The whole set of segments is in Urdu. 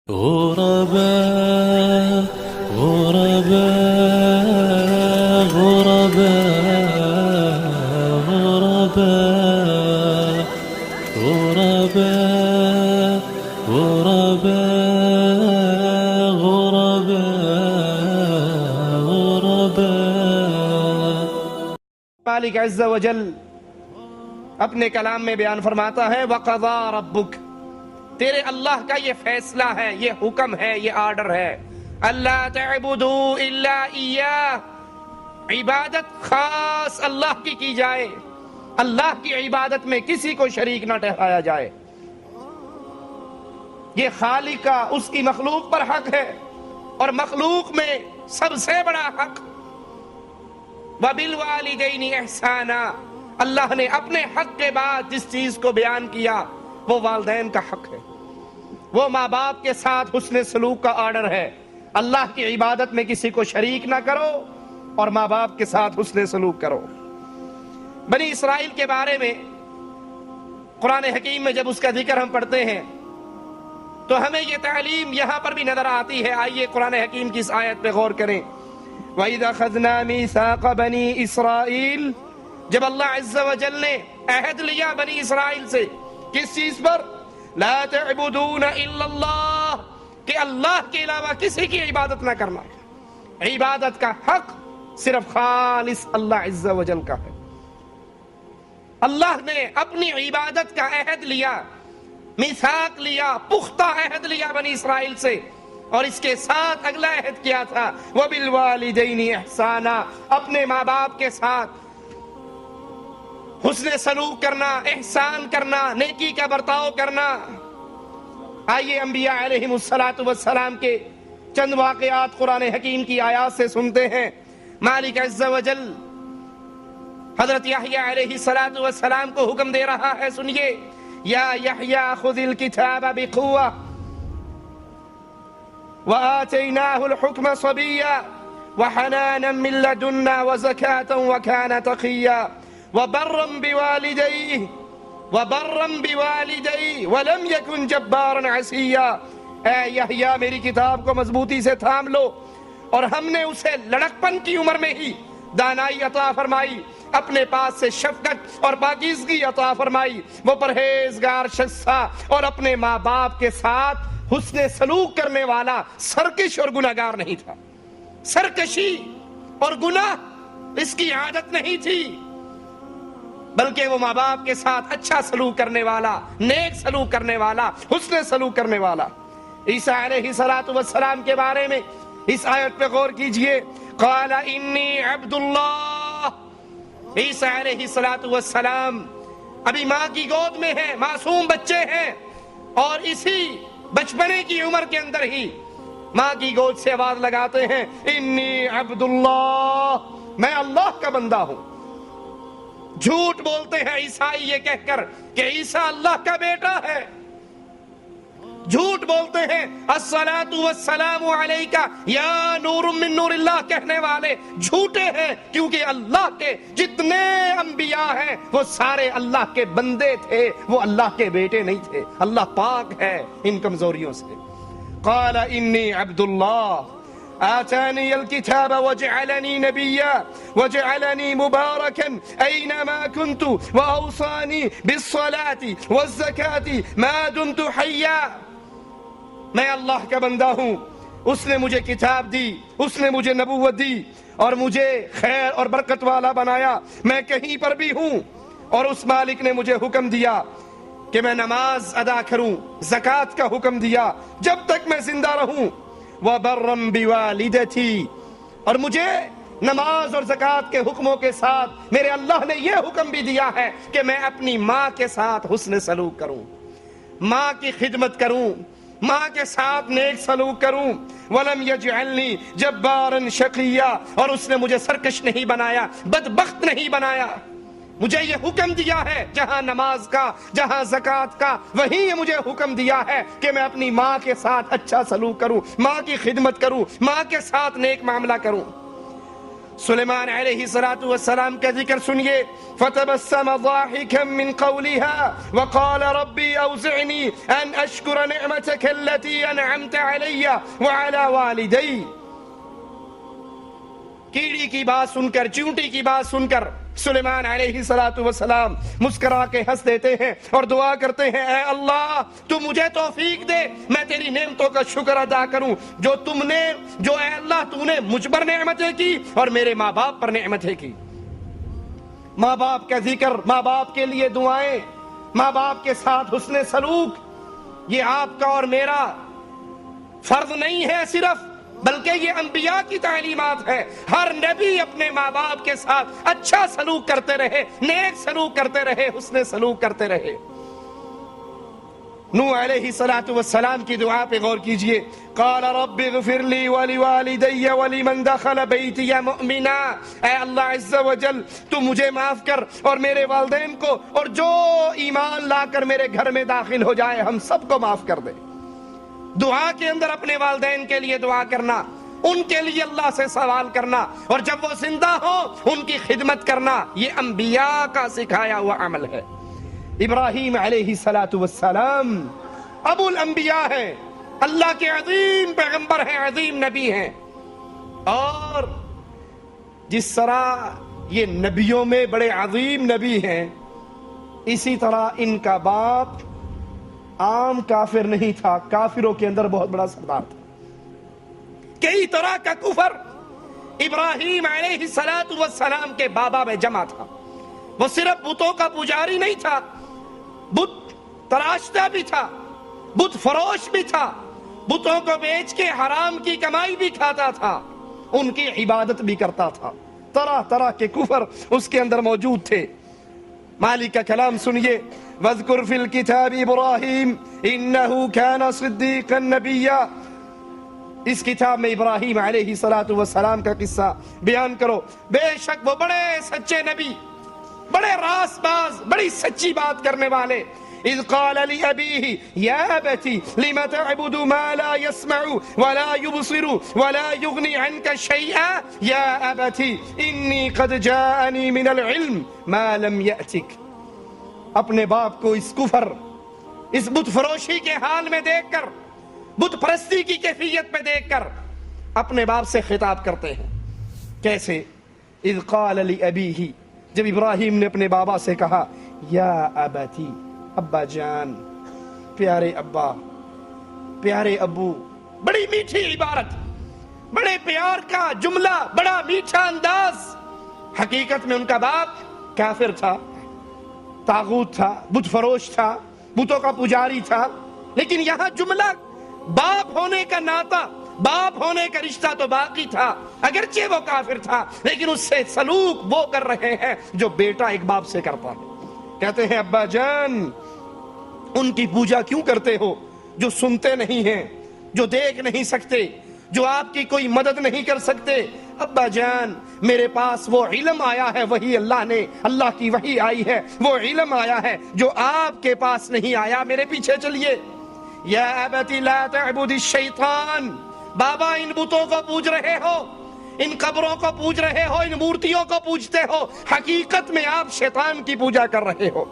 غرباء غرباء غرباء غرباء غرباء غرباء غرباء غرباء مالک عز و جل اپنے کلام میں بیان فرماتا ہے وَقَضَى رَبُّكَ، تیرے اللہ کا یہ فیصلہ ہے، یہ حکم ہے، یہ آرڈر ہے، اللہ تعبدوا الا ایاہ، عبادت خاص اللہ کی جائے، اللہ کی عبادت میں کسی کو شریک نہ ٹھہرایا جائے۔ یہ خالق کا اس کی مخلوق پر حق ہے، اور مخلوق میں سب سے بڑا حق وَبِالْوَالِدَيْنِ إِحْسَانًا، اللہ نے اپنے حق کے بعد جس چیز کو بیان کیا وہ والدین کا حق ہے، وہ ماں باپ کے ساتھ حسن سلوک کا آرڈر ہے۔ اللہ کی عبادت میں کسی کو شریک نہ کرو اور ماں باپ کے ساتھ حسن سلوک کرو۔ بنی اسرائیل کے بارے میں قرآن حکیم میں جب اس کا ذکر ہم پڑھتے ہیں تو ہمیں یہ تعلیم یہاں پر بھی نظر آتی ہے۔ آئیے قرآن حکیم کی اس آیت پہ غور کریں۔ وَإِذَا أَخَذْنَا مِيثَاقَ بَنِي إِسْرَائِيلَ، جب اللہ عز و جل نے عہد لیا بنی اسرائیل سے، کس چیز پر؟ لا تعبدون الا اللہ، کہ اللہ کے علاوہ کسی کی عبادت نہ کرنا، عبادت کا حق صرف خالص اللہ عز و جل کا ہے۔ اللہ نے اپنی عبادت کا عہد لیا، میثاق لیا، پختہ عہد لیا بنی اسرائیل سے، اور اس کے ساتھ اگلا عہد کیا تھا وَبِالْوَالِدَيْنِ إِحْسَانًا، اپنے ماں باپ کے ساتھ حسن سلوک کرنا، احسان کرنا، نیکی کا برتاؤ کرنا۔ آئیے انبیاء علیہم السلام کے چند واقعات قرآن حکیم کی آیات سے سنتے ہیں۔ مالک عز و جل حضرت یحییٰ علیہ السلام کو حکم دے رہا ہے، سنیے، یا یحییٰ خذ الکتاب بقوة وآتیناہ الحکم صبیا وحنانا من لدنا وزکاة وکان تقیا وبرا بوالدیہ ولم یکن جبارا عصیا۔ اے یحییٰ، میری کتاب کو مضبوطی سے تھام لو، اور ہم نے اسے لڑکپن کی عمر میں ہی دانائی عطا فرمائی، اپنے پاس سے شفقت اور پاکیزگی عطا فرمائی، وہ پرہیزگار شخص تھا اور اپنے ماں باپ کے ساتھ حسن سلوک کرنے والا، سرکش اور گناہگار نہیں تھا۔ سرکشی اور گناہ اس کی عادت نہیں تھی، بلکہ وہ ماں باپ کے ساتھ اچھا سلوک کرنے والا، نیک سلوک کرنے والا، حسن سلوک کرنے والا۔ عیسیٰ علیہ السلام کے بارے میں اس آیت پہ غور کیجئے، قال انی عبد اللہ، عیسیٰ علیہ السلام ابھی ماں کی گود میں ہیں، معصوم بچے ہیں، اور اسی بچپنے کی عمر کے اندر ہی ماں کی گود سے آواز لگاتے ہیں انی عبد اللہ، میں اللہ کا بندہ ہوں۔ جھوٹ بولتے ہیں عیسائی یہ کہہ کر کہ عیسیٰ اللہ کا بیٹا ہے، جھوٹ بولتے ہیں الصلاۃ والسلام علیکہ یا نور من نور اللہ کہنے والے جھوٹے ہیں، کیونکہ اللہ کے جتنے انبیاء ہیں وہ سارے اللہ کے بندے تھے، وہ اللہ کے بیٹے نہیں تھے۔ اللہ پاک ہے ان کمزوریوں سے۔ قال انی عبد اللہ آتانی الکتاب وجعلنی نبیا وجعلنی مبارکا اینما کنت واوصانی بالصلاة والزکاة ما دمت حیا۔ میں اللہ کا بندہ ہوں، اس نے مجھے کتاب دی، اس نے مجھے نبوت دی، اور مجھے خیر اور برکت والا بنایا، میں کہیں پر بھی ہوں، اور اس مالک نے مجھے حکم دیا کہ میں نماز ادا کروں، زکوٰۃ کا حکم دیا جب تک میں زندہ رہوں، وَبَرًّا بِوَالِدَتِي، اور مجھے نماز اور زکوٰۃ کے حکموں کے ساتھ میرے اللہ نے یہ حکم بھی دیا ہے کہ میں اپنی ماں کے ساتھ حسن سلوک کروں، ماں کی خدمت کروں، ماں کے ساتھ نیک سلوک کروں۔ وَلَمْ يَجْعَلْنِي جَبَّارًا شَقِيًّا، اور اس نے مجھے سرکش نہیں بنایا، بدبخت نہیں بنایا۔ مجھے یہ حکم دیا ہے جہاں نماز کا، جہاں زکوٰۃ کا، وہیں یہ مجھے حکم دیا ہے کہ میں اپنی ماں کے ساتھ اچھا سلوک کروں، ماں کی خدمت کروں، ماں کے ساتھ نیک معاملہ کروں۔ سلیمان علیہ السلام کا ذکر سنیے. فتبسم ضاحكا من قولها وقال ربي أوزعني أن أشكر نعمتك التي أنعمت علي وعلى والدي. کیڑی کی بات سن کر، چیونٹی کی بات سن کر سلیمان علیہ السلام مسکرا کے ہنس دیتے ہیں اور دعا کرتے ہیں، اے اللہ تو مجھے توفیق دے میں تیری نعمتوں کا شکر ادا کروں جو اے اللہ تو نے مجھ پر نعمتیں کی اور میرے ماں باپ پر نعمتیں کی. ماں باپ کا ذکر، ماں باپ کے لیے دعائیں، ماں باپ کے ساتھ حسن سلوک، یہ آپ کا اور میرا فرض نہیں ہے صرف، بلکہ یہ انبیاء کی تعلیمات ہے. ہر نبی اپنے ماں باپ کے ساتھ اچھا سلوک کرتے رہے، نیک سلوک کرتے رہے، حسن سلوک کرتے رہے. نوح علیہ السلام کی دعا پہ غور کیجئے. قال رب اغفر لی ولوالدی ولمن دخل بیتی مؤمنا. اے اللہ عز و جل تو مجھے معاف کر اور میرے والدین کو اور جو ایمان لا کر میرے گھر میں داخل ہو جائے ہم سب کو معاف کر دے. دعا کے اندر اپنے والدین کے لیے دعا کرنا، ان کے لیے اللہ سے سوال کرنا، اور جب وہ زندہ ہو ان کی خدمت کرنا، یہ انبیاء کا سکھایا ہوا عمل ہے. ابراہیم علیہ السلام ابو الانبیاء ہیں، اللہ کے عظیم پیغمبر ہیں، عظیم نبی ہیں. اور جس طرح یہ نبیوں میں بڑے عظیم نبی ہیں، اسی طرح ان کا باپ عام کافر نہیں تھا، کافروں کے اندر بہت بڑا سردار تھا. کئی طرح کا کفر ابراہیم علیہ السلام کے بابا میں جمع تھا. وہ صرف بتوں کا پجاری نہیں تھا، بت تراشتا بھی تھا، بت فروش بھی تھا، بتوں کو بیچ کے حرام کی کمائی بھی کھاتا تھا، ان کی عبادت بھی کرتا تھا. طرح طرح کے کفر اس کے اندر موجود تھے. مالک کا کلام سنیے. وَاذْكُرْ فِي الْكِتَابِ إِبْرَاهِيمَ إِنَّهُ كَانَ صِدِّيقًا نَبِيًّا. اس کتاب میں ابراہیم علیہ السلام کا قصہ بیان کرو. بے شک وہ بڑے سچے نبی، بڑے راست باز، بڑی سچی بات کرنے والے. اذ قال لأبيه يا أبتي لم تعبد ما لا يسمع ولا يبصر ولا يغني عنك شيئا يا أبتي إني قد جاءني من العلم ما لم يأتك. اپنے باپ کو اس کفر، اس بت فروشی کے حال میں دیکھ کر، بت پرستی کی کیفیت میں دیکھ کر اپنے باپ سے خطاب کرتے ہیں. کیسے؟ اذ قال لأبيه، جب ابراہیم نے اپنے بابا سے کہا، یا ابتی، ابا جان، پیارے ابا، پیارے ابو. بڑی میٹھی عبارت، بڑے پیار کا جملہ، بڑا میٹھا انداز. حقیقت میں ان کا باپ کافر تھا، طاغوت تھا، بت فروش تھا، بتوں کا پجاری تھا. لیکن یہاں جملہ باپ ہونے کا ناطہ، باپ ہونے کا رشتہ تو باقی تھا. اگرچہ وہ کافر تھا لیکن اس سے سلوک وہ کر رہے ہیں جو بیٹا ایک باپ سے کرتا ہے. کہتے ہیں، ابا جان ان کی پوجا کیوں کرتے ہو جو سنتے نہیں ہیں، جو دیکھ نہیں سکتے، جو آپ کی کوئی مدد نہیں کر سکتے. ابا جان میرے پاس وہ علم آیا ہے، وہی اللہ کی وحی آئی ہے، وہ علم آیا ہے جو آپ کے پاس نہیں آیا. میرے پیچھے چلیے. یا ابتی لا تعبد الشیطان. بابا ان بتوں کو پوج رہے ہو، ان قبروں کو پوج رہے ہو، ان مورتیوں کو پوجتے ہو، حقیقت میں آپ شیطان کی پوجا کر رہے ہو.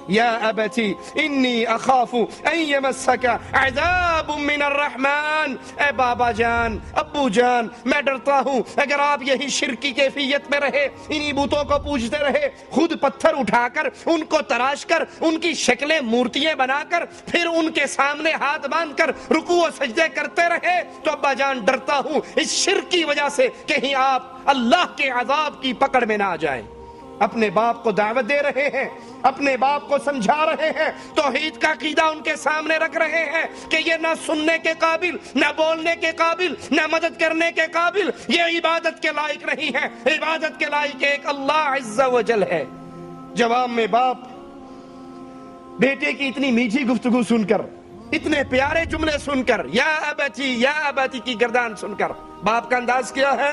یا ابتی انی اخاف ان یمسک عذاب من الرحمن. اے بابا جان، ابو جان، میں ڈرتا ہوں اگر آپ یہی شرک کی کیفیت میں رہے، انہی بتوں کو پوجتے رہے، خود پتھر اٹھا کر ان کو تراش کر ان کی شکلیں مورتیاں بنا کر پھر ان کے سامنے ہاتھ باندھ کر رکوع و سجدے کرتے رہے، تو ابا جان ڈرتا ہوں اس شرک کی وجہ سے کہیں آپ اللہ کے عذاب کی پکڑ میں نہ آ جائیں. اپنے باپ کو دعوت دے رہے ہیں، اپنے باپ کو سمجھا رہے ہیں، توحید کا عقیدہ ان کے سامنے رکھ رہے ہیں کہ یہ نہ سننے کے قابل، نہ بولنے کے قابل، نہ مدد کرنے کے قابل، یہ عبادت کے لائق نہیں ہے. عبادت کے لائق ایک اللہ عز و جل ہے. جواب میں باپ بیٹے کی اتنی میٹھی گفتگو سن کر، اتنے پیارے جملے سن کر، یا ابتی کی گردان سن کر، باپ کا انداز کیا ہے؟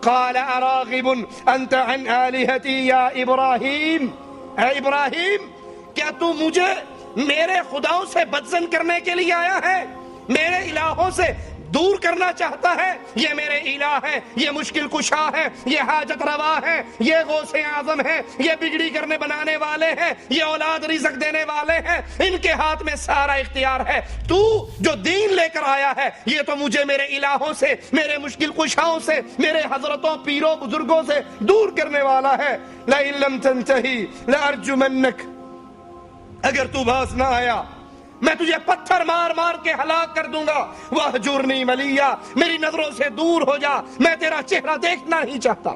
قال اراغب انت عن آلہتی یا ابراہیم. اے ابراہیم، کیا تو مجھے میرے خداؤں سے بدزن کرنے کے لیے آیا ہے، میرے الہوں سے دور کرنا چاہتا ہے، یہ میرے الہ ہے، یہ مشکل کشا ہے، یہ حاجت روا ہے، یہ غوث اعظم ہے، یہ بگڑی کرنے بنانے والے ہیں، یہ اولاد رزق دینے والے ہیں، ان کے ہاتھ میں سارا اختیار ہے۔ تو جو دین لے کر آیا ہے یہ تو مجھے میرے الہوں سے، میرے مشکل کشاؤں سے، میرے حضرتوں پیروں بزرگوں سے دور کرنے والا ہے۔ لَإِن لَّمْ تَنْتَهِ لَأَرْجُمَنَّكَ، اگر تو باز نہ آیا میں تجھے پتھر مار مار کے ہلاک کر دوں گا۔ وَاهْجُرْنِي مَلِيًّا، میری نظروں سے دور ہو جا، میں تیرا چہرہ دیکھنا نہیں چاہتا۔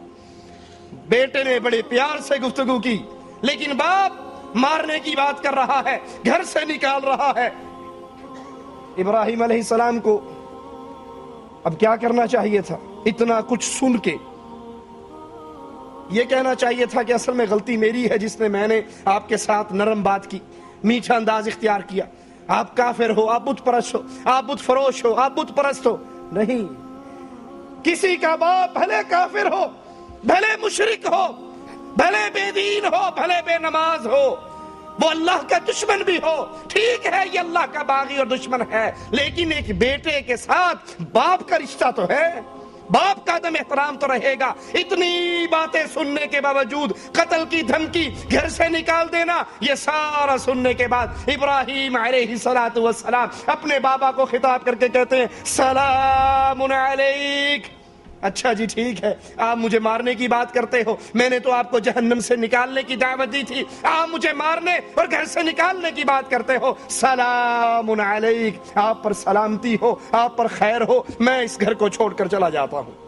بیٹے نے بڑے پیار سے گفتگو کی، لیکن باپ مارنے کی بات کر رہا ہے، گھر سے نکال رہا ہے۔ ابراہیم علیہ السلام کو اب کیا کرنا چاہیے تھا؟ اتنا کچھ سن کے یہ کہنا چاہیے تھا کہ اصل میں غلطی میری ہے، جس نے میں نے آپ کے ساتھ نرم بات کی، میٹھا انداز اختیار کیا۔ آپ کافر ہو، آپ بت پرست ہو، آپ بت فروش ہو، آپ بت پرست ہو۔ نہیں، کسی کا باپ بھلے کافر ہو، بھلے مشرک ہو، بھلے بے دین ہو، بھلے بے نماز ہو، وہ اللہ کا دشمن بھی ہو، ٹھیک ہے یہ اللہ کا باغی اور دشمن ہے، لیکن ایک بیٹے کے ساتھ باپ کا رشتہ تو ہے، باپ کا عدم احترام تو رہے گا۔ اتنی باتیں سننے کے باوجود قتل کی دھمکی، گھر سے نکال دینا، یہ سارا سننے کے بعد ابراہیم علیہ السلام اپنے بابا کو خطاب کر کے کہتے ہیں سلام علیک۔ اچھا جی ٹھیک ہے، آپ مجھے مارنے کی بات کرتے ہو، میں نے تو آپ کو جہنم سے نکالنے کی دعوت دی تھی، آپ مجھے مارنے اور گھر سے نکالنے کی بات کرتے ہو۔ سلام علیک، آپ پر سلامتی ہو، آپ پر خیر ہو، میں اس گھر کو چھوڑ کر چلا جاتا ہوں۔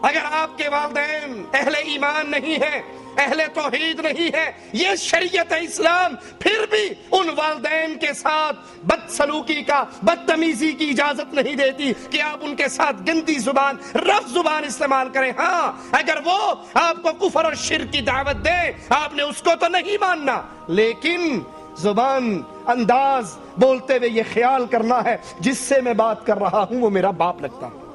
اگر آپ کے والدین اہل ایمان نہیں ہیں، اہل توحید نہیں ہے، یہ شریعت اسلام پھر بھی ان والدین کے ساتھ بد سلوکی کا، بدتمیزی کی اجازت نہیں دیتی کہ آپ ان کے ساتھ گندی زبان، رف زبان استعمال کریں۔ ہاں، اگر وہ آپ کو کفر اور شرک کی دعوت دے، آپ نے اس کو تو نہیں ماننا، لیکن زبان، انداز بولتے ہوئے یہ خیال کرنا ہے جس سے میں بات کر رہا ہوں وہ میرا باپ لگتا ہے۔